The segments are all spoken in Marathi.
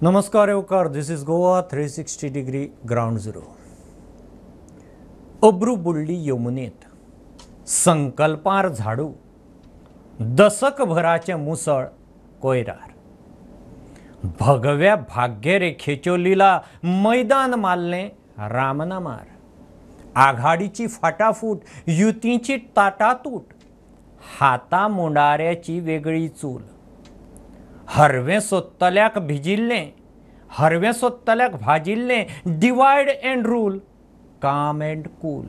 नमस्कार येवकार, this is Goa 360 degree ground zero. अब्रू बुडली यमुनेत, संकल्पार झाडू, दशकभराचे मुसळ कोयरार. भगव्या भाग्यरेखेच्यो लिला मैदान मारले रामनामार. आघाडीची फाटाफूट, युतीची ताटातूट, हाता मुंडाऱ्याची वेगळी चूल. हरवें सोदतल्याक भिजिल्लें, हरवें सोदतल्याक भाजिल्लें, डिवायड अँड रूल, काम अँड कूल.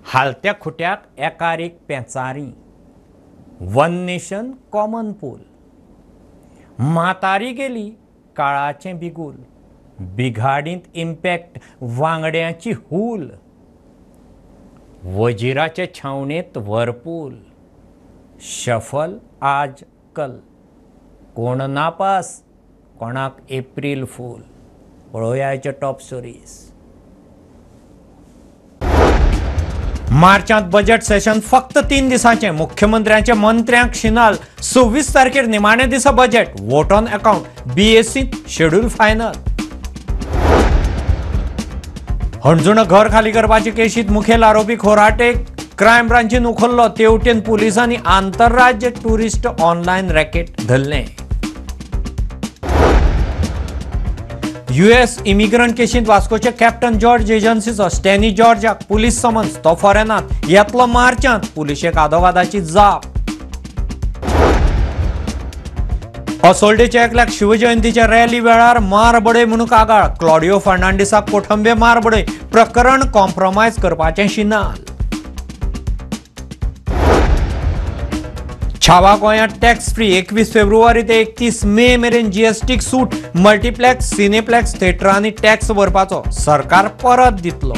हालत्या खुट्याक एकार एक पेंचारी, वन नेशन कॉमन पूल. म्हातारी गेली काळाचें बिगूल, बिघाडींत इम्पॅक्ट वांगड्यांची हूल. वजिराचे छावणेंत वरपूल, शफल आज कल. कोण नापास, कोणाक एप्रील फूल. पळोवयाचे टॉप स्टोरीज. मार्चांत बजेट सेशन फक्त 3 दिसांचे. मुख्यमंत्र्यांच्या मंत्र्यांक शिनाल. 26 तारखेर निमाणे दिसा budget. Vote on account. BSc schedule final. Anjuna घर खाली करपाचे केशीत मुखेल आरोपी खोराटेक क्रायम ब्रांचीन उखल्लो. तेवटेन पुलिसांनी आंतरराज्य टुरिस्ट ऑनलायन रॅकेट धरले. US इमिग्रंट केशींत वास्कोचे कॅप्टन जॉर्ज एजन्सीचो स्टॅनी जॉर्जाक पुलीस समन्स. तो फॉरेनांत येतलो मार्चांत. पुलिशेक आदोगादाची जाप. असोल्डेच्या एकल्याक शिवजयंतीच्या रॅली वेळार मारबडय म्हणून कागाळ. क्लॉडिओ फर्नांडिसाक कोठंबे मारबडय. प्रकरण कॉम्प्रोमायज करपाचें शिनाल. छावा गोंयांत टॅक्स फ्री. 21 फेब्रुवारी ते 31 मे मेरेन GSTक सूट. मल्टीप्लेक्स, सिनेप्लेक्स थिएटरांनी टॅक्स भरपाचो सरकार परत दितलो.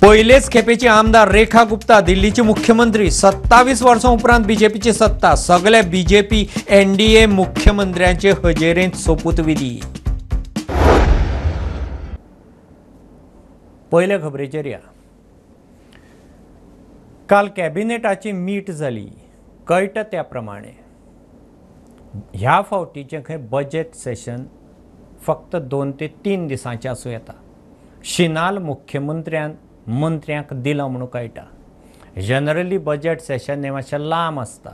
पयलेच खेपेची आमदार रेखा गुप्ता दिल्लीची मुख्यमंत्री. 27 वर्सां उपरांत BJPची सत्ता. सगळे BJP NDA मुख्यमंत्र्यांचे हजेरेंत सोपूतविधी. पयले खबरेचेर या. काल कॅबिनेटाची मीट जाली. कळटा त्या प्रमाणे ह्या फावटीचें खंय बजेट सेशन फक्त 2 ते 3 दिसांचें आसूं येता. शिनाल मुख्यमंत्र्यान मंत्र्यांक दिला म्हणून कळटा. जनरली बजेट सेशन हें मातशें लांब आसता.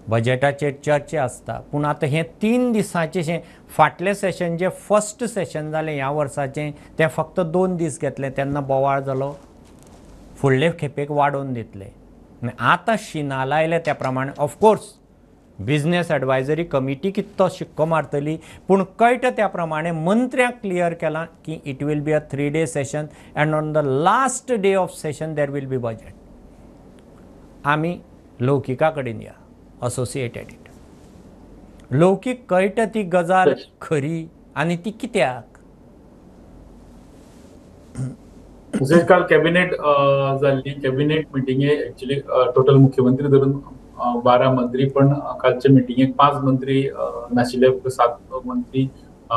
बजेटाचेर चर्चा आसता. पूण आतां हें 3 दिसांचें फाटलें सेशन जें फर्स्ट सेशन जालें ह्या वर्साचें तें फक्त 2 दीस घेतलें. तेन्ना बोवाळ जालो. फुडले खेपेक वाडोवन दितले. आतां शिनाल आयले त्या प्रमाणे ऑफकोर्स बिझनेस एडवायझरी कमिटी कितलो शिक्को मारतली. पूण कळटा त्या प्रमाणे मंत्र्यांक क्लियर केलां की it will be a 3 day session and on the last day of session there will be budget. आमी लौकिका कडेन या. Associated it. लौकीक कळटा ती गजाल खरी आनी ती कित्याक. काल कॅबिनेट जाल्ली. कॅबिनेट मिटिंगे एक्चुअली टोटल मुख्यमंत्री धरून 12 मंत्री, पण कालच्या मिटिंगेक 5 मंत्री नाशिल्ले. 7 मंत्री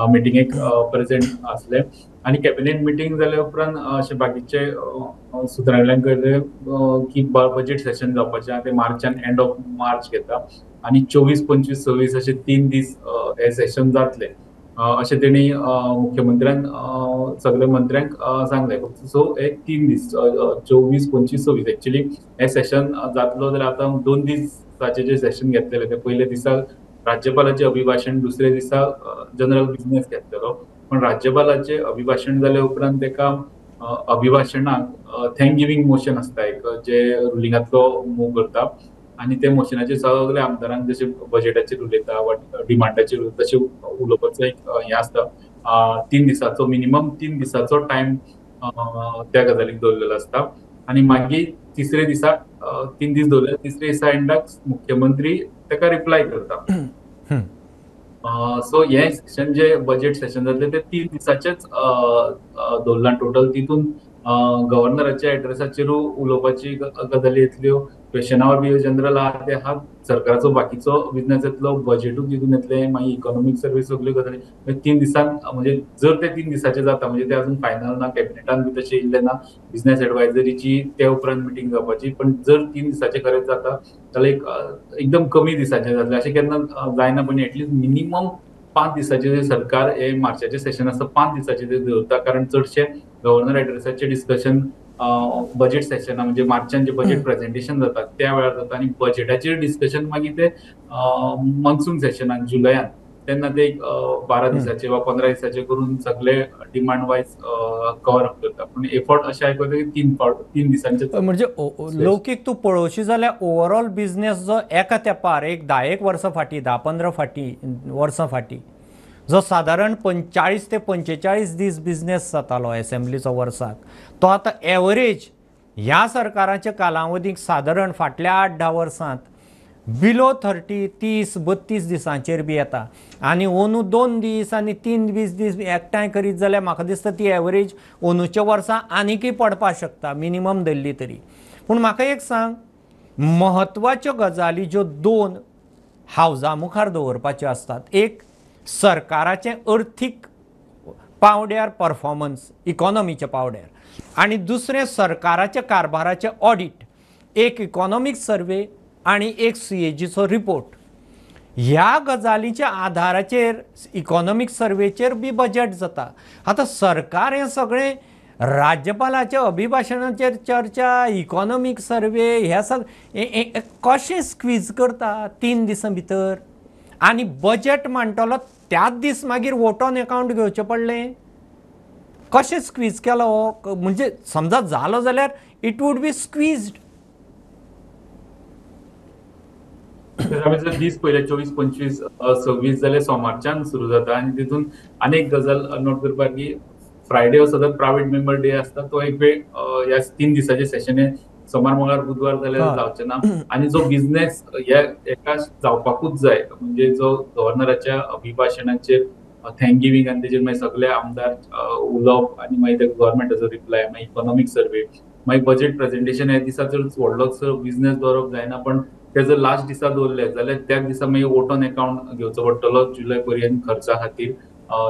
मिटिंगेक प्रेझेंट आसले. आणि कॅबिनेट मिटिंग जाल्या उपरांत अशे बाकीचे सुत्रांकडल्यान कळले की बजेट सेशन जावपाचें ते मार्चान एंड ऑफ मार्च घेता. आणि 24, 25, 26 अशे 3 दीस हे सेशन जातले अशें तेणी मुख्यमंत्र्यान सगळ्या मंत्र्यांक सांगले. सो एक 3 दीस 24, 25, 26 एक्चुअली हे सेशन जातलो जाल्यार आतां 2 दिसाचे जे सेशन घेतलेले ते पयले दिसा राज्यपालाचे अभिभाशण, दुसरे दिसा जनरल बिझनेस घेतलेलो. पण राज्यपालाचे अभिभाशण जाल्या उपरांत तेका अभिभाशणाक थँक गिविंग मोशन आसता एक जे रुलिंगांतलो मूव करता. आणि ते मोशनाचे सगळे आमदारांक जसे बजेटाचेर उलयता वा डिमांडाचेर उलयता तशें उलोवपाचो एक हें आसता. 3 दिसाचो मिनिमम 3 दिसाचो टायम त्या गजालीक दवरलेलो आसता. आणि मागीर तिसरे दिसा 3 दीस दवरले. तिसरे दिसा एंडाक मुख्यमंत्री तेका रिप्लाय करता. सो हे सेशन जे बजेट सेशन जातले ते 3 दिसाचेच दवरला टोटल. तितून गव्हर्नराच्या एड्रेसाचेर उलोवपाची गजाली येतल्यो, क्वेश्चनावर बी जनरल आहा ते आहा, सरकाराचो बाकीचो बिझनेस येतलो, बजेटूच तितून येतले, मागीर इकॉनॉमिक सर्वे सगल्यो गजाली 3 दिसान म्हणजे जर ते 3 दिसाचे जाता म्हणजे ते अजून फायनल ना, कॅबिनेटान बी तशें येयल्ले ना, बिझनेस एडवायझरीची ते उपरांत मिटींग जावपाची. पण जर 3 दिसाचे खरेंच जाता जाल्यार एकदम कमी दिसाचे जातले अशें केन्ना जायना. पण एटलीस्ट मिनिमम 5 दिसाचे जे सरकार हे मार्चाचे सेशन आसता 5 दिसाचे ते दवरता, कारण चडशे गव्हर्नर एड्रेसाचे डिस्कशन बजेट सेशना म्हणजे मार्चान जे बजेट प्रेझेंटेशन जाता त्या वेळार जाता, आणि बजेटाचेर डिस्कशन मागीर ते मॉन्सून सेशनान जुलयान तेन्ना ते 12 दिसाचे वा 15 दिसाचे करून सगळे डिमांड वायज कव्हर अप करता. पण एफर्ट अशे आयकता की 3 दिसांचे म्हणजे लौकीक तू पळोवशी जाल्यार ओवरऑल बिझनेस जो एका तेंपार एक 10 वर्सां फाटीं 10-15 वर्सां फाटीं जो सादारण 45 ते 45 दीस बिझनेस जातालो एसेंब्लीचो वर्साक, तो आतां एवरेज ह्या सरकाराच्या कालावधीक सादारण फाटल्या 8-10 वर्सांत बिलो 30-32 दिसांचेर बी येता. आनी अंदू 2 दीस आनी 3 दीस एकठांय करीत जाल्यार म्हाका दिसता ती एवरेज अंदूच्या वर्सा आनीकय पडपाक शकता मिनिमम धरली तरी. पूण म्हाका एक सांग, म्हत्वाच्यो गजाली ज्यो 2 हावजा मुखार दवरपाच्यो आसतात, एक सरकाराचें अर्थीक पावड्यार परफॉर्मन्स इकॉनॉमीच्या पावड्यार, आनी दुसरें सरकाराच्या कारभाराचें ऑडिट, एक इकॉनॉमीक सर्वे आणि एक CAGचो रिपोर्ट. ह्या गजालीच्या आधाराचेर इकॉनॉमीक सर्वेचेर बी बजेट जाता. आतां सरकार हें सगळें राज्यपालाच्या अभिभाशणाचेर चर्चा, इकॉनॉमीक सर्वे ह्या सगळें कशें स्क्वीज करता 3 दिसां भितर, आनी बजेट मांडटलो त्याच दीस मागीर वोट ऑन अकावंट घेवचें पडलें. कशें स्क्वीज केलो हो? म्हणजे समजा जालो जाल्यार इट वूड बी स्क्वीज्ड. आमी जर दीस पळयले 24, 25, 26 जाल्यार सोमारच्यान सुरू जाता, आनी तितून आनीक गजाल नोट करपाक की फ्रायडे हो सदांच प्रायव्हेट मेंबर डे आसता. तो एक वेळ ह्या 3 दिसाचे सेशन हे सोमार, मंगळार, बुधवार जाल्यार जावचें ना. आनी जो बिझनेस एका जावपाकूच जाय, म्हणजे जो गव्हर्नराच्या अभिभाशणाचेर थँक गिविंग आनी तेजेर मागीर सगळे आमदार उलोवप, आनी मागीर त्या गव्हर्नमेंटाचो रिप्लाय, मागीर इकॉनॉमीक सर्वे, मागीर बजेट प्रेझेंटेशन ह्या दिसा चड व्हडलोसो बिझनेस दवरप जायना. पण ते जर लास्ट दिसा दवरले जाल्यार त्याच दिसा मागीर वोट ऑन अकावंट घेवचो पडटलो जुलय पर्यंत खर्चा खातीर,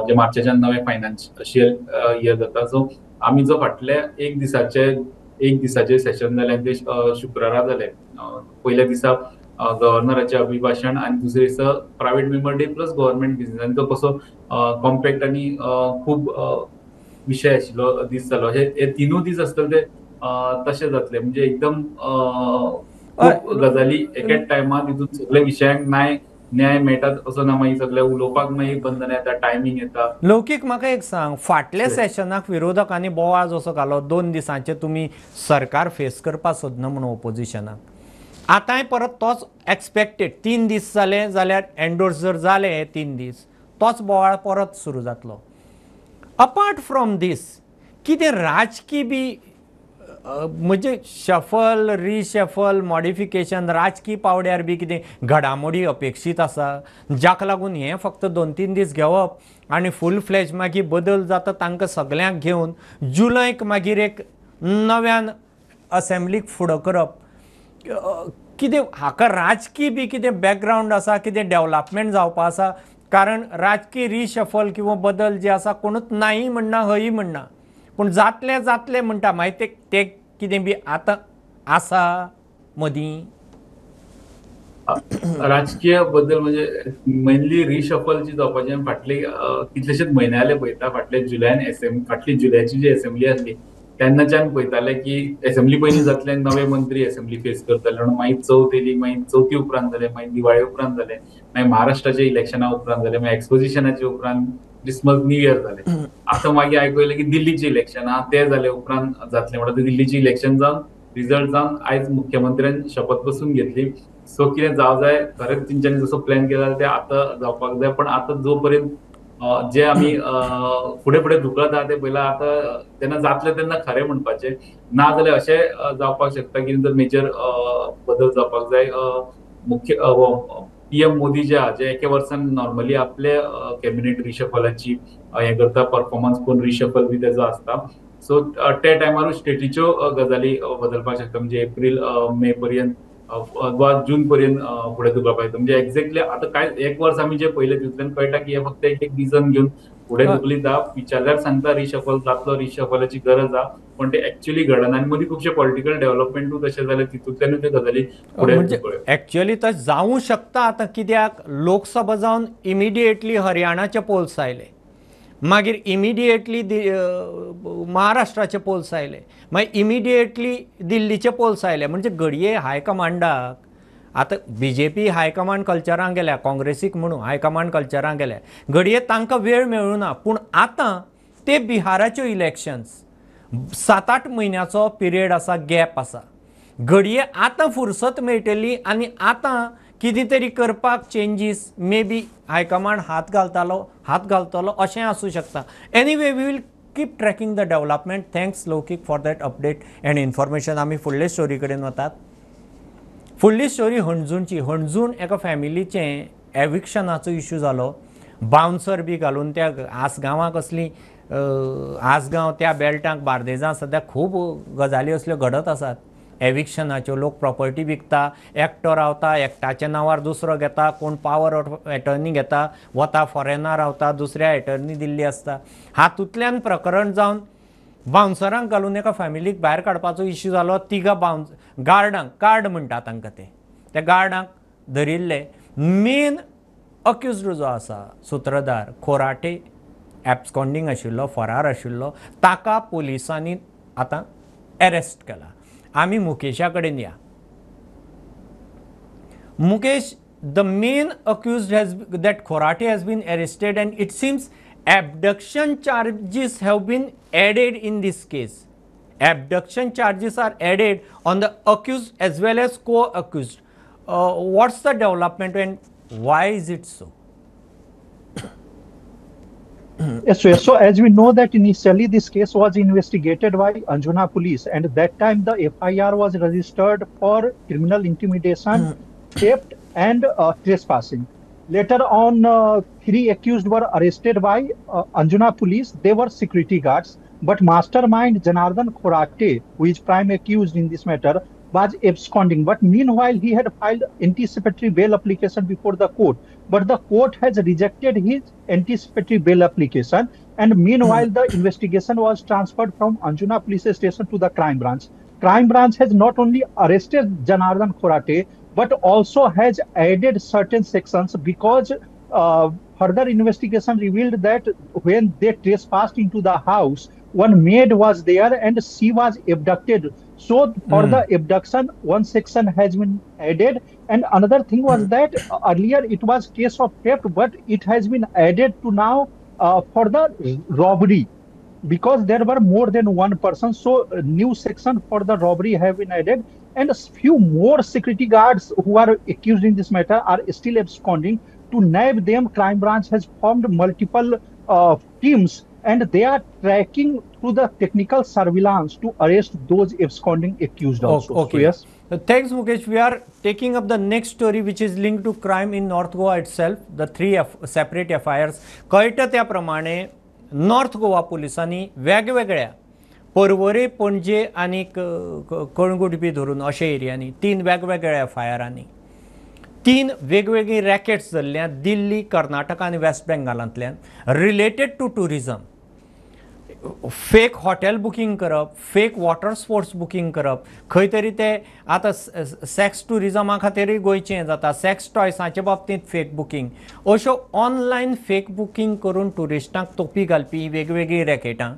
जे मार्चाच्यान नवे फायनान्शियल इयर जाता. सो आमी जो फाटले एक दिसाचे सेशन जाले ते शुक्रारा जाले. पयल्या दिसा गव्हर्नराचें अभिभाशण आनी दुसरे दिसा private member debt plus government business, आनी तो कसो कॉम्पॅक्ट आनी खूब विशय आशिल्लो दीस जालो. हे 3 दीस आसतले ते तशें जातले, म्हणजे एकदम खूब गजाली एकेच टायमार तितून सगळे विशयांक न्याय मेळटात असो ना. मागीर सगळे उलोवपाक मागीर बंधन येता, टायमींग येता. लौकीक म्हाका एक सांग, फाटल्या सेशनाक विरोधकांनी बोवाळ जसो घालो 2 दिसांचे तुमी सरकार फेस करपाक सोदना म्हणून ओपोजिशनाक, आतांय परत तोच एक्सपेक्टेड 3 दीस जाले जाल्यार एंडोर्स जर जाले हे 3 दीस तोच बोवाळ परत सुरू जातलो. अपार्ट फ्रॉम दीस कितें राजकी बी म्हणजे शफल रिशफल मॉडिफिकेशन राजकी पावड्यार बी कितें घडामोडी अपेक्षीत आसा, जाका लागून हें फक्त 2-3 दीस घेवप आनी फूल फ्लॅज मागीर बदल जाता तांकां सगळ्यांक घेवन जुलयक मागीर एक नव्यान असेंब्लीक फुडो करप, कितें हाका राजकी बी कितें बॅकग्रावंड आसा, कितें डेव्हलपमेंट जावपा आसा? कारण राजकी रिशफल किंवा बदल जे आसा कोणूच नाही म्हणना हयी म्हणना, पूण जातले म्हणटा. मागीर ते कितें बी आतां आसा मदीं राजकीय बद्दल म्हणजे मेनली रिशफल जी जावपाचें फाटले कितलेशेच म्हयने जाले पळयता. फाटले जुलयान फाटली जुलयाची जी असेंब्ली आसली तेन्नाच्यान पळयताले की असेंब्ली पयलीं जातले, नवे मंत्री असेंब्ली फेस करताले, म्हणून मागीर चवथ येयली, मागीर चवथी उपरांत जाले, मागीर दिवाळे उपरांत जाले, मागीर महाराष्ट्राच्या इलेक्शना उपरांत जाले, मागीर एक्सपोजिशनाच्या उपरांत क्रिसमस न्यू इयर जाले. आतां मागीर आयकूं येलें की दिल्लीचे इलेक्शन ते जाले उपरांत जातले. म्हणटा दिल्लीची इलेक्शन जावन रिझल्ट जावन आयज मुख्यमंत्र्यान शपथ बसून घेतली. सो कितें जावं जाय खरेंच तेंच्यांनी जसो प्लॅन केला ते आतां जावपाक जाय. पण आतां जो पर्यंत जे आमी फुडें फुडें धुकळत आहा ते पयला, आतां जेन्ना जातले तेन्ना खरें म्हणपाचें ना जाल्यार अशें जावपाक शकता की मेजर बदल जावपाक जाय. मुख्य PM मोदी जे आहा, जे एके वर्सान नॉर्मली आपले कॅबिनेट रिशफलाची हें करता, परफॉर्मन्स कोण रिशफल बी तेजो आसता, सो त्या टायमारूच स्टेटीच्यो गजाली बदलपाक शकता, म्हणजे एप्रील मे पर्यंत वा जून पर्यंत फुडें धुकलपाक शकता. म्हणजे एक्झॅक्टली आता काय एक वर्स आमी जे पयले तितूंतल्यान कळटा की हे फक्त एक रिजन घेवन फुडें अ, धुकलीता. विचारल्यार सांगता रिशफल जातलो, रिशफलाची गरज आहा, पण ते एक्चुअली घडना. आनी मदीं खुबशे पॉलिटिकल डेव्हलपमेंटूय तशे जाले, तितूंतल्यानूय त्यो गजाली फुडें म्हणजे धुकल्यो. ॲक्च्युअली तर जावं शकता आता, कित्याक लोकसभा जावन इमिडिएटली हरियाणाचे पोल्स आयले, मागीर इमिडिएटली महाराष्ट्राचे पोल्स आयले, मागीर इमिडिएटली दिल्लीचे पोल्स आयले. म्हणजे घडये हायकमांडाक आतां BJP हायकमांड कल्चरान गेल्या, काँग्रेसीक म्हणून हायकमांड कल्चरान गेल्या, घडये तांकां वेळ मेळूना. पूण आतां ते बिहाराच्यो इलेक्शन्स 7-8 म्हयन्याचो पिरियड आसा, गॅप आसा. घडये आतां फुरसत मेळटली आनी आतां कितें तरी करपाक चेंजीस मे बी हायकमांड हात घालतलो अशें आसूं शकता. Anyway we will keep tracking the development. Thanks Laukik for that update and information. आमी फुडले स्टोरी कडेन वतात. फुडली स्टोरी हणजूणची. हणजूण एका फॅमिलीचें एविक्शनाचो इश्यू जालो, बाउन्सर बी घालून त्या आसगांवां कसली आसगांव त्या बेल्टांक बार्देजां सद्या खूब गजाली असल्यो घडत आसात एविक्शनाच्यो. लोक प्रॉपर्टी विकता, एकटो रावता, एकट्याच्या नांवार दुसरो घेता, कोण पावर ऑफ एटर्नी घेता, वता फॉरेनार रावता, दुसऱ्या एटर्नी दिल्ली आसता. हातूंतल्यान प्रकरण जावन बाउन्सरांक घालून एका फॅमिलीक भायर काडपाचो इश्यू जालो. तिगा गार्डांक, गार्ड म्हणटा तांकां त्या गार्डांक धरिल्ले. मेन अक्युज्ड जो आसा सूत्रधार खोराटे, एब्सकॉन्डिंग आशिल्लो, फरार आशिल्लो, ताका पुलिसांनी आतां अरेस्ट केला. आमी मुकेशा कडेन या. Mukesh, the main accused has that Khorate has been arrested and it seems abduction charges have been added in this case. Abduction charges are added on the accused as well as co-accused. What's the development and why is it so? Yes, so as we know that initially this case was investigated by Anjuna police, and at that time the FIR was registered for criminal intimidation, theft and trespassing. Later on, 3 accused were arrested by Anjuna police. They were security guards. But mastermind Janardhan Khorate, who is prime accused in this matter, was absconding. But meanwhile, he had filed anticipatory bail application before the court. But the court has rejected his anticipatory bail application. And meanwhile, the investigation was transferred from Anjuna police station to the crime branch. Crime branch has not only arrested Janardhan Khorate, but also has added certain sections because further investigation revealed that when they trespassed into the house, one maid was there and she was abducted. So for the abduction, one section has been added. And another thing was that earlier it was case of theft, but it has been added to now for the robbery, because there were more than one person. So a new section for the robbery have been added, and a few more security guards who are accused in this matter are still absconding. To nab them, crime branch has formed multiple teams, and they are tracking through the technical surveillance to arrest those absconding accused also. Okay. So, yes. Thanks, Mukesh. We are taking up the next story, which is linked to crime in North Goa itself. The 3 separate FIRs. कळटा त्या प्रमाणे नॉर्थ गोवा पुलिसांनी वेगवेगळ्या पर्वरी, पणजे आनी कळंगूट बी धरून अशा एरियांनी 3 वेगवेगळ्या FIRांनी 3 वेगवेगळी रॅकेट्स जाल्ल्या दिल्ली, कर्नाटका आनी वेस्ट बेंगालांतल्यान related to tourism. Fake hotel booking करप, फेक वॉटर स्पोर्ट्स बुकींग करप, खंय तरी ते आतां सेक्स टुरिजमा खातीरय गोंयचें जाता, सेक्स टॉयसांच्या बाबतींत फेक बुकींग, अश्यो ऑनलायन फेक बुकींग करून टुरिस्टांक तोपी घालपी वेगवेगळी रॅकेटां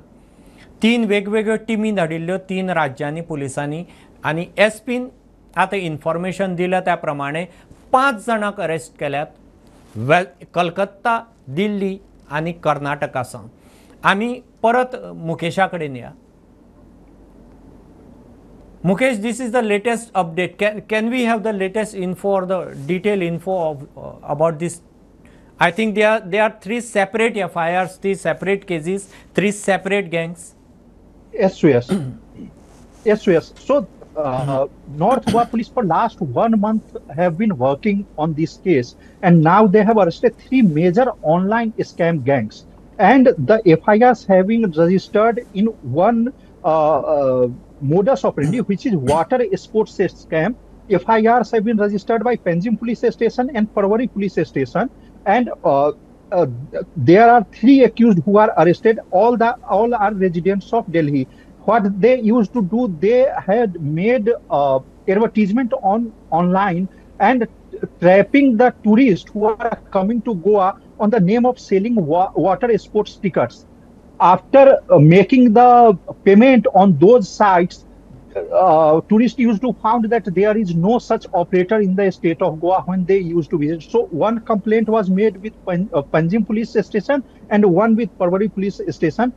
3 वेगवेगळ्यो टिमी धाडिल्ल्यो 3 राज्यांनी पुलिसांनी. आनी एसपीन आतां इन्फॉर्मेशन दिल्या त्या प्रमाणे 5 जाणांक अरेस्ट केल्यात कलकत्ता, दिल्ली आनी कर्नाटका सावन. आमी परत मुकेशा कडेन या. Mukesh, this is the latest update. Can we have the latest info or the detailed info about this? I think they are 3 separate FIRs, 3 separate cases, 3 separate gangs. Yes. Yes. So North Goa police for last 1 month have been working on this case, and now they have arrested 3 major online scam gangs. and the FIRs having registered in one modus operandi, which is water sports scam. FIRs have been registered by Panjim Police Station and Parwari Police Station, and uh, there are 3 accused who are arrested. All are residents of Delhi. What they used to do, they had made advertisement online and trapping the tourists who are coming to Goa on the name of selling water sports tickets. After making the payment on those sites, tourists used to found that there is no such operator in the state of Goa when they used to visit. So one complaint was made with Panjim Police Station and one with Parwari Police Station.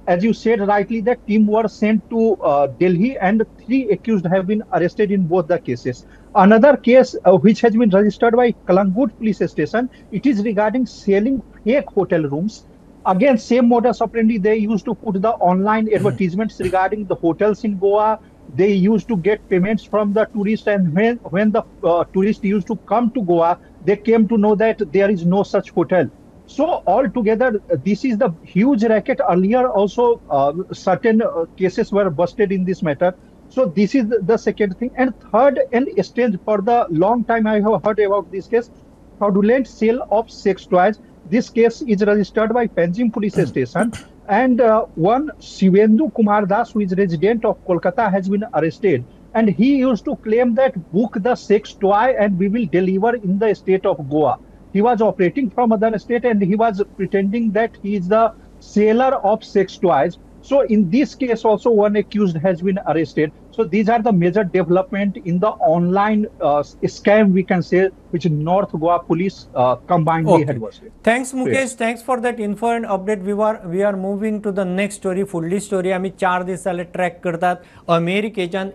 As you said rightly, that team were sent to Delhi, and 3 accused have been arrested in both the cases. Another case which has been registered by Kalangut Police Station, it is regarding selling fake hotel rooms. Again, same modus operandi. They used to put the online advertisements regarding the hotels in Goa. They used to get payments from the tourists, and when the tourists used to come to Goa, they came to know that there is no such hotel. So altogether, this is the huge racket. Earlier also, certain cases were busted in this matter. So this is the second thing. And third, and strange, for the long time I have heard about this case, fraudulent sale of sex toys. This case is registered by Panjim Police Station, and one Shivendu Kumar Das, who is resident of Kolkata, has been arrested. And he used to claim that book the sex toy and we will deliver in the state of Goa. He was operating from other state and he was pretending that he is the seller of sex toys. So in this case also one accused has been arrested. So these are the major development in the online scam, we can say, which North Goa police combinedly had busted. Thanks Mukesh, thanks for that info and update. We are moving to the next story. फुडली स्टोरी आम्ही 4 दीस जाले ट्रॅक करतात अमेरिकेच्यान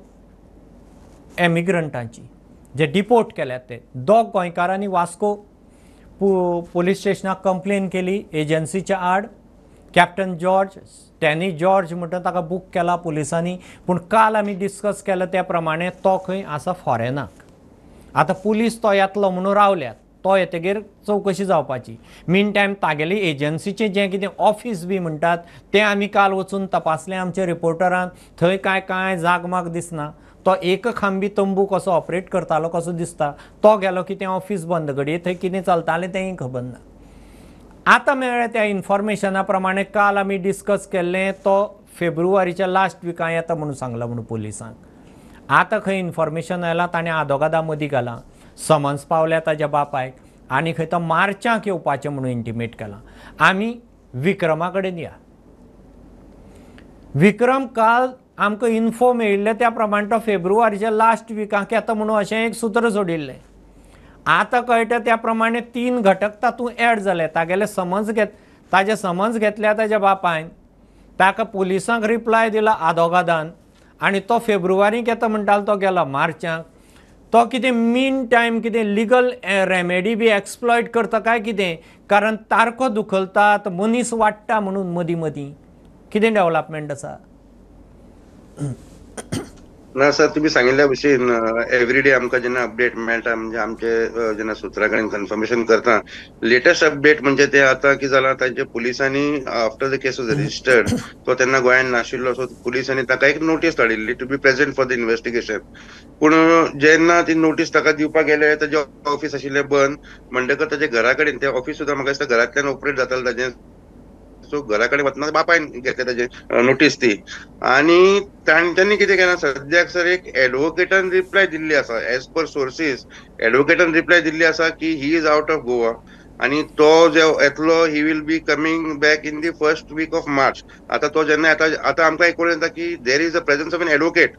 एमिग्रंटांची जे डिपोर्ट केल्यात ते 2 गोंयकारांनी वास्को पोलीस स्टेशनाक कंप्लेन केली एजन्सीच्या आड. कॅप्टन जॉर्ज स्टॅनी जॉर्ज म्हणटा ताका बूक केला पुलिसांनी, पूण काल आमी डिस्कस केलं त्या प्रमाणे तो खंय आसा फॉरेनाक. आतां पुलीस तो येतलो म्हणून रावल्यात, तो येतगीर चवकशी जावपाची. मीन टायम तागेली एजन्सीचें जें कितें ऑफिस बी म्हणटात तें आमी काल वचून तपासलें आमच्या रिपोर्टरान. थंय कांय जागमाग दिसना. तो एक खांबी तंबू कसो ऑपरेट करतालो कसो दिसता. तो गेलो की तें ऑफिस बंद घडये थंय कितें चलतालें तेंय खबर ना. आतां मेळ्ळें त्या इन्फॉर्मेशना प्रमाणे काल आमी डिस्कस केल्लें तो फेब्रुवारीच्या लास्ट विकां येता म्हणून सांगला म्हणून पुलिसांक. आतां खंय इन्फॉर्मेशन आयलां ताणें आदोगादा मदीं घालां, समन्स पावल्या ताज्या बापायक आनी खंय तो मार्चाक येवपाचें म्हणून इंटिमेट केलां. आमी विक्रमा कडेन या. विक्रम काल आमकां इन्फो मेळिल्ले त्या प्रमाणे तो फेब्रुवारीच्या लास्ट विकांक येता म्हणून अशें एक सूत्र सोडिल्लें. आतां कळटा त्या प्रमाणे 3 घटक तातूंत एड जाले. तागेले समन्स घेतल्या ताज्या बापायन, ताका पुलिसांक रिप्लाय दिला आदोगादान, आनी तो फेब्रुवारीक येता म्हणटालो तो गेलो मार्चाक. तो कितें मीन टायम कितें लिगल रेमेडी बी एक्सप्लॉयट करता काय कितें, कारण तारखो दुखलतात, मनीस वाडटा म्हणून मदीं मदीं कितें डेव्हलपमेंट आसा? ना सर, तुम्ही सांगिल्ल्या भशेन एवरीडे आमकां जेन्ना अपडेट मेळटा म्हणजे आमचे जेन्ना सुत्रा कडेन कन्फर्मेशन करता, लेटेस्ट अपडेट म्हणजे ते आतां कितें जालां, तांचे पुलिसांनी after the case was registered तो तेन्ना गोंयांत नाशिल्लो, सो पुलिसांनी ताका एक नोटीस धाडिल्ली to be present for the investigation. पूण जेन्ना ती नोटीस ताका दिवपाक गेले ताजें ऑफिस आशिल्लें बंद, म्हणटकच ताजे घरा कडेन तें ऑफिस सुद्दां म्हाका दिसता घरांतल्यान ऑपरेट जातालें ताजें. सो घरा कडेन वतना बापायन घेतले ताजे नोटीस ती, आनी तांच्यांनी कितें केलां सद्याक सर एक एडवोकेटान रिप्लाय दिल्ली आसा. एज पर सोर्सीस एडवोकेटान रिप्लाय दिल्ली आसा की he is out of Goa आनी तो जो येतलो he will be coming back in the first week of March. आतां तो जेन्ना आतां आमकां एक येता की there is a presence of an advocate,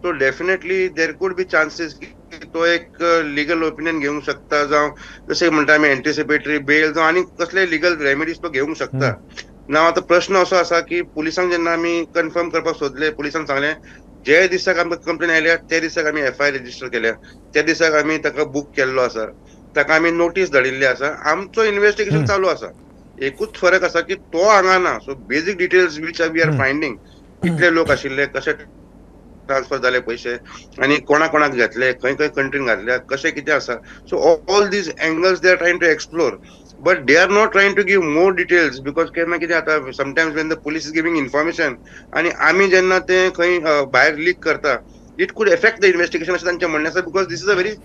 so definitely there could be chances की तो एक लिगल ओपिनियन घेवंक शकता, जावं जशें म्हणटा आमी एंटिसिपेटरी बेल जावं आनी कसले लिगल रेमेडीज तो घेवंक शकता. ना आतां प्रश्न असो आसा की पुलिसांक जेन्ना आमी कन्फर्म करपाक सोदले, पुलिसान सांगलें जे दिसाक आमकां कंप्लेन आयल्या त्या दिसाक आमी FIR रजिस्टर केल्या, त्या दिसाक आमी ताका बूक केल्लो आसा, ताका आमी नोटीस धाडिल्ली आसा, आमचो इन्व्हेस्टिगेशन चालू आसा. एकूच फरक आसा की तो हांगा ना. So basic details which we are finding, कितले लोक आशिल्ले, कशे ट्रान्सफर जाले पयशे आनी कोणा कोणाक घेतले, खंय खंय कंट्रीन घातल्या, कशें कितें आसा. So all these angles they are trying to explore. but they are not trying to give more details because केन्ना ना कितें आता sometimes when the police is giving information आणि आम्ही जेन्ना ते खंय भायर लीक करता it could affect the investigation अशें तांचें म्हणणें आसा because this is a very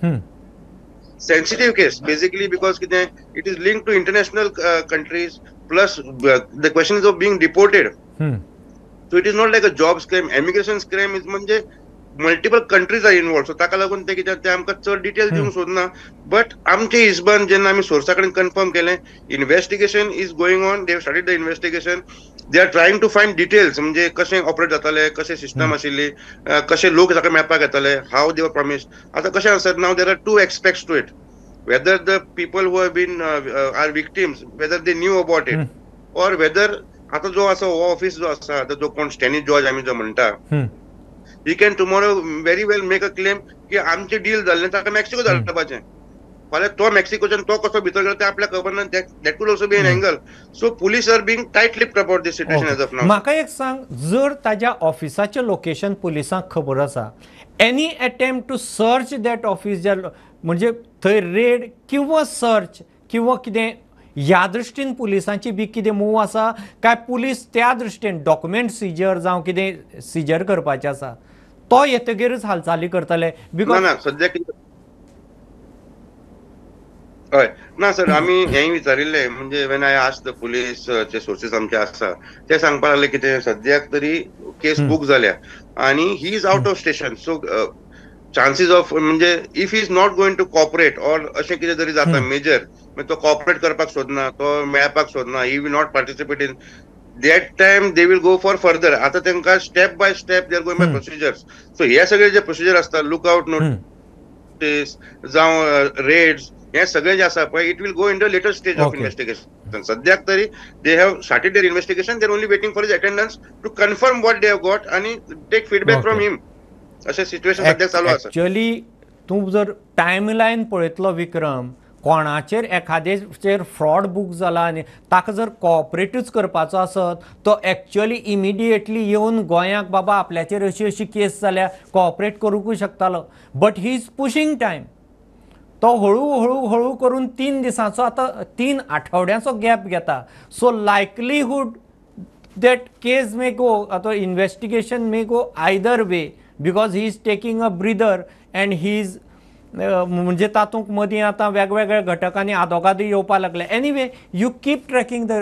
sensitive case basically because it is linked to international countries plus the question is of being deported. So it is not like a job scam. Immigration scam is म्हणजे multiple countries are involved. So ताका लागून ते कित्याक ते आमकां चड डिटेल दिवंक सोदना. बट आमचे हिसबान जेन्ना आमी सोर्सा कडेन कन्फर्म केलें, investigation is going on. They have started the investigation. They are trying to find details म्हणजे कशें ऑपरेट जातालें, कशें सिस्टम आशिल्ली, कशे लोक ताका मेळपाक येताले, हाव दे वर प्रॉमिस्ड. आतां कशें आसा now there are two expects to it. Whether the people who have been are victims, whether they knew about it, or whether आता जो असा ऑफिस जो असा जो कोण स्टॅनी जॉर्ज आम्ही जो म्हणटा, he can tomorrow very well make a claim की आमचे डील जाल्लें ताका मेक्सिको धाडपाचें. फाल्यां तो मेक्सिकोच्यान तो कसो भितर गेलो ते आपल्याक खबर ना. That could also be an angle. So police are being tight lipped about this situation as of now. म्हाका एक सांग, जर ताज्या ऑफिसाचें लोकेशन पुलिसांक खबर आसा, any attempt to search that office म्हणजे थंय रेड किंवा सर्च किंवा कितें ह्या दृश्टीन पुलिसांची बी कितें मूव आसा काय पुलीस त्या दृश्टीन डॉक्युमेंट सिजर जावं कितें सिजर करपाचें आसा तो येतगीरच हालचाली करतले? बिकॉज ना सद्या हय ना सर, आमी हेंय विचारिल्लें म्हणजे when I asked the police चे सोर्सीस आमचे आसा ते सांगपाक लागले कितें सद्याक तरी केस बूक जाल्या आनी he is out of station. So chances of म्हणजे if he is not going to cooperate or अशें कितें तरी जाता मेजर, तो कॉपरेट करपाक सोदना, तो मेळपाक सोदना, he will not participate in that time they will go for further. आता तांकां step by step they are going by procedures. So हे सगळे जे प्रोसिजर आसता, लुकआउट नोटीस जावं रेड्स, हे सगळे जे आसा पळय, it will go in the latter stage of investigation. सद्याक तरी they have started their investigation. They are only waiting for his attendance to confirm what they have got आणि टेक फीडबॅक फ्रॉम हिम. अशें सिच्युएशन सद्याक चालू आसा. एक्चुअली तूं जर टायमलायन पळयतलो विक्रम, कोणाचेर एखाद्याचेर फ्रॉड बूक जाला आनी ताका जर कॉपरेटूच करपाचो आसत तो एक्चुअली इमिडिएटली येवन गोंयाक बाबा आपल्याचेर अशी अशी केस जाल्या कॉपरेट करूंकूय शकतालो. But he is pushing time. तो हळू करून 3 दिसांचो आतां 3 आठवड्यांचो गॅप घेता. So likelihood that case may go, आतां investigation may go either way because he is taking a breather and he is म्हणजे तातूंत मदीं आतां वेगवेगळ्या घटकांनी आदोगादी येवपाक लागले. Anyway you keep tracking the,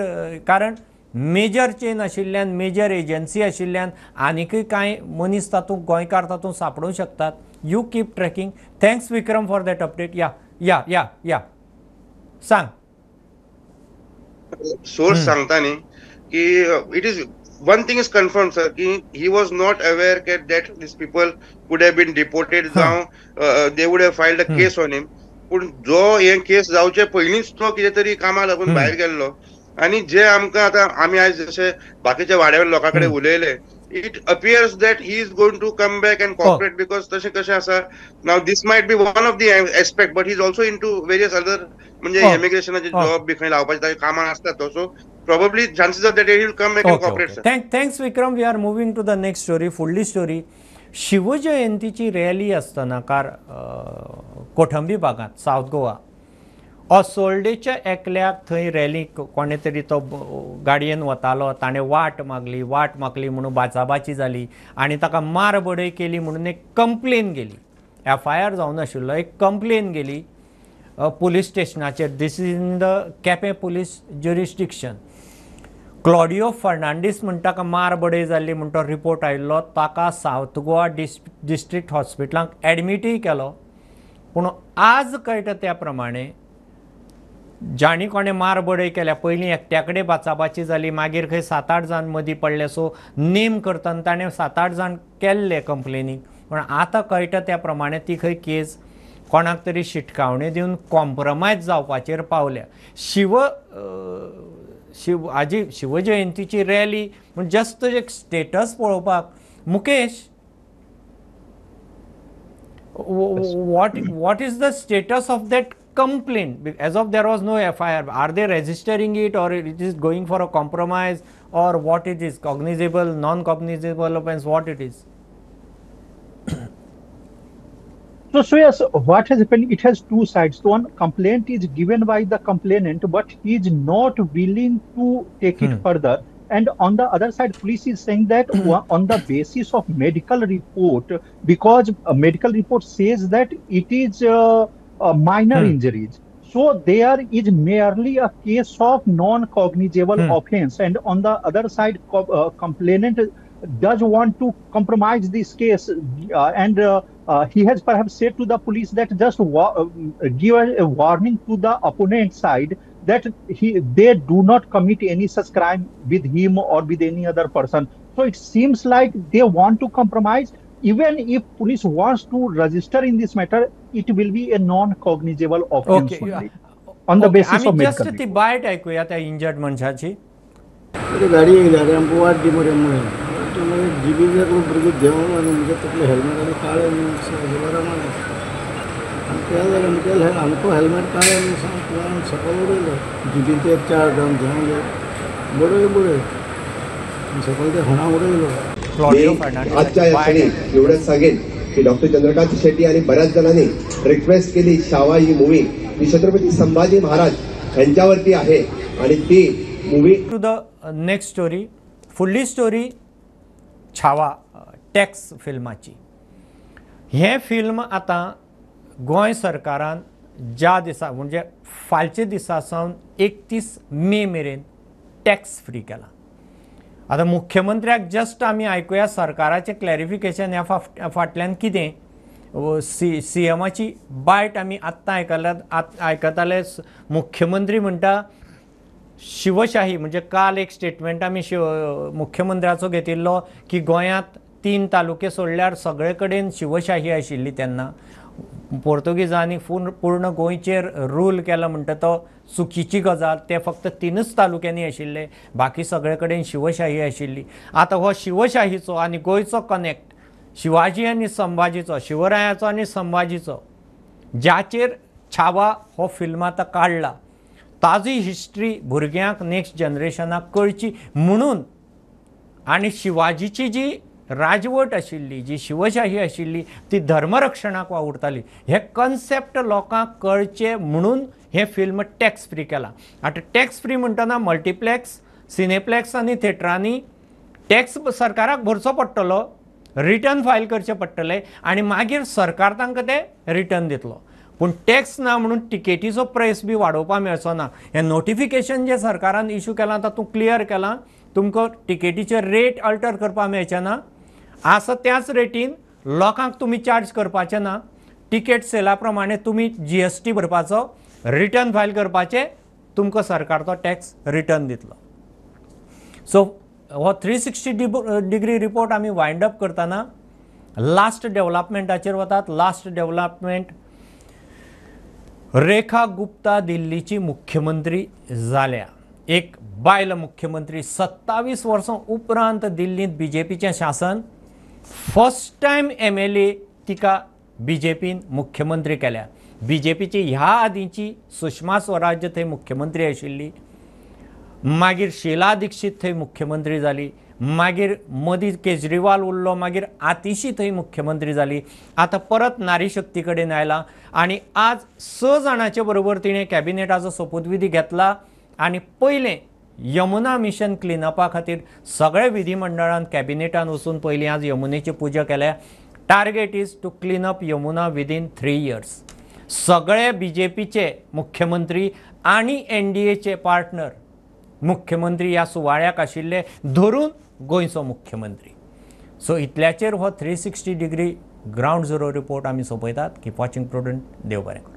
कारण मेजर चेन आशिल्ल्यान, मेजर एजन्सी आशिल्ल्यान आनीकय कांय मनीस तातूंत गोंयकार तातूंत सांपडूंक शकतात. You keep tracking. Thanks Vikram for that update. या सांग. सोर्स सांगता न्ही की it is one thing is confirmed sir ki he was not aware that these people could have been deported they would have filed a case on him. पण जो हे केस जावचे पयलींच तो कितें तरी कामाक लागून भायर गेल्लो आनी जे आमकां आतां आमी आयज जशे बाकीच्या वाड्यावयल्या लोकां कडेन उलयले, it appears that he is going to come back and cooperate because तशें कशें आसा now this might be one of the aspect but he is also into various other म्हणजे इमिग्रेशनाचे जॉब बी खंय लावपाचे ताचे कामां आसता तो. So probably chances are that he will come back and cooperate. Thanks Vikram. We are moving to the next story. फुडली स्टोरी शिवजयंतीची रॅली आसतना कोठंबी भागांत साऊथ गोवा असोल्डेच्या एकल्याक थंय रॅली कोणे तरी तो गाडयेन वतालो, ताणें वाट मागली म्हणून बाचाबाची जाली आनी ताका मारबडय केली म्हणून एक कंप्लेन गेली. FIR जावन नाशिल्लो, एक कंप्लेन गेली पुलीस स्टेशनाचेर. This is in the Quepem police jurisdiction. Claudio Fernandes म्हणटा ताका मारबडय जाल्ली म्हणून तो रिपोर्ट आयिल्लो. ताका साऊथ गोवा डिस्ट्रिक्ट हॉस्पिटलांत एडमिटूय केलो. पूण आज कळटा त्या प्रमाणे जाणी कोणें मारबडय केल्या पयलीं एकट्या कडेन बाचाबाची जाली, मागीर खंय 7-8 जाण मदीं पडले. सो नेम करतना ताणें 7-8 जाण केल्ले कंप्लेनीक. पूण आतां कळटा त्या प्रमाणे ती खंय केस कोणाक तरी शिटकावणी दिवन कॉम्प्रमायज जावपाचेर पावल्या. हाजी शिवजयंतीची रॅली म्हण जस्ट एक स्टेटस पळोवपाक. Mukesh, what is the status of that complaint? As of there was no FIR. Are they registering it or it is going for a compromise or what it is? Cognizable, non-cognizable offense, what it is? So yes, what has happened? It has two sides. One complaint is given by the complainant, but he is not willing to take it further. And on the other side, police is saying that on the basis of medical report, because a medical report says that it is minor injuries. So there is merely a case of non-cognizable offense. And on the other side, complainant does want to compromise this case, and he has perhaps said to the police that just give a warning to the opponent side that they do not commit any such crime with him or with any other person. So it seems like they want to compromise. Even if police wants to register in this matter, it will be a non-cognizable offense only, on the basis of आम्ही medical जस्ट ती report. बायट ऐकूया त्या इंजर्ड मनशाची. गाडी येयली आमकां वाट दी मरे म्हणून मागीर जीबीचे भुरगे देंवन आनी म्हणजे तकले हेल्मेट आनी काळे बरो मागीर आनी त्या जाल्यार मुखेल आमकां हेल्मेट काळे आनी सांग सकयल उडयलो जीबीचे 4 ड्रम घेवन बडय सकयल ते होणा उडयलो. क्लॉडिओ मी फर्नांडीस आजच्या या बायट क्षणी एवढंच सांगेन की डॉक्टर चंद्रकांत शेट्टी आणि बऱ्याच जणांनी रिक्वेस्ट केली छावा ही मूवी ही छत्रपती संभाजी महाराज यांच्यावरती आहे आणि ती movie two the next story. फुडली स्टोरी छावा टॅक्स फिल्माची. हे फिल्म आता गोंय सरकारान ज्या दिसा म्हणजे फालचे दिसा सावन 31 मे मेरेन टॅक्स फ्री केला. आता मुख्यमंत्र्याक जस्ट आमी आयकुया सरकाराचें क्लॅरिफिकेशन ह्या फाटल्यान कितें. सीएमाची बायट आमी आत्तां आयकताले. मुख्यमंत्री म्हणटा शिवशाही म्हणजे काल एक स्टेटमेंट आमी मुख्यमंत्र्याचो घेतिल्लो की गोंयांत 3 तालुके सोडल्यार सगळे कडेन शिवशाही आशिल्ली तेन्ना. पोर्तुगीजांनी पूर्ण गोंयचेर रूल केलो म्हणटा तो चुकीची गजाल. ते फक्त 3च तालुक्यांनी आशिल्ले, बाकी सगळे कडेन शिवशाही आशिल्ली. आतां हो शिवशाहीचो आनी गोंयचो कनेक्ट शिवाजी आनी संभाजीचो, शिवरायाचो आनी संभाजीचो, ज्याचेर छावा हो फिल्म आतां काडला, ताजी हिस्ट्री भुरग्यांक नेक्स्ट जनरेशनाक कळची म्हणून आनी शिवाजीची जी राजवट आशिल्ली, जी शिवशाही आशिल्ली ती धर्मरक्षणाक वावुरताली, हे कन्सेप्ट लोकांक कळचे म्हणून हे फिल्म टॅक्स फ्री केला. आतां टॅक्स फ्री म्हणटना मल्टीप्लेक्स, सिनेप्लेक्स आनी थिएटरांनी टॅक्स सरकाराक भरचो पडटलो, रिटर्न फायल करचें पडटलें आनी मागीर सरकार तांकां ते रिटर्न दितलो. पूण टॅक्स ना म्हणून टिकेटीचो प्रायस बी वाडोवपाक मेळचो ना. हें नोटिफिकेशन जें सरकारान इश्यू केलां तातूंत क्लियर केलां तुमकां टिकेटीचे रेट अल्टर करपाक मेळचे ना. आसा त्याच रेटीन लोकांक तुमी चार्ज करपाचे ना. टिकेट सेला प्रमाणे तुमी GST भरपाचो, रिटर्न फायल करपाचें, तुमकां सरकार तो टॅक्स रिटर्न दितलो. सो हो 360 डिग्री रिपोर्ट आमी वायंड अप करतना लास्ट डेव्हलपमेंटाचेर वतात. लास्ट डेव्हलपमेंट, रेखा गुप्ता दिल्लीची मुख्यमंत्री जाल्या. एक बायल मुख्यमंत्री. 27 वर्सां उपरांत दिल्लींत BJPचें शासन. फर्स्ट टायम MLA तिका BJPन मुख्यमंत्री केल्या. BJPची ह्या आदींची सुषमा स्वराज थंय मुख्यमंत्री आशिल्ली, मागीर शीला दीक्षित थंय मुख्यमंत्री जाली, मागीर मदीं केजरीवाल उरलो, मागीर आतिशी थंय मुख्यमंत्री जाली. आतां परत नारी शक्ती कडेन आयला आनी आज 6 जाणांचे बरोबर तिणें कॅबिनेटाचो सोपूतविधी घेतला आनी पयलें यमुना मिशन क्लिनअपा खातीर सगळे विधिमंडळान कॅबिनेटान वचून पयलीं आज यमुनेची पुजा केल्या. Target is to clean up Yamuna within 3 years. सगळे BJPचे मुख्यमंत्री आनी NDAचे पार्टनर मुख्यमंत्री ह्या सुवाळ्याक आशिल्ले, धरून गोंयचो मुख्यमंत्री. सो इतल्याचेर हो 360 डिग्री ग्रावंड झिरो रिपोर्ट आमी सोंपयतात. Keep watching Prudent. देव बरें करूं.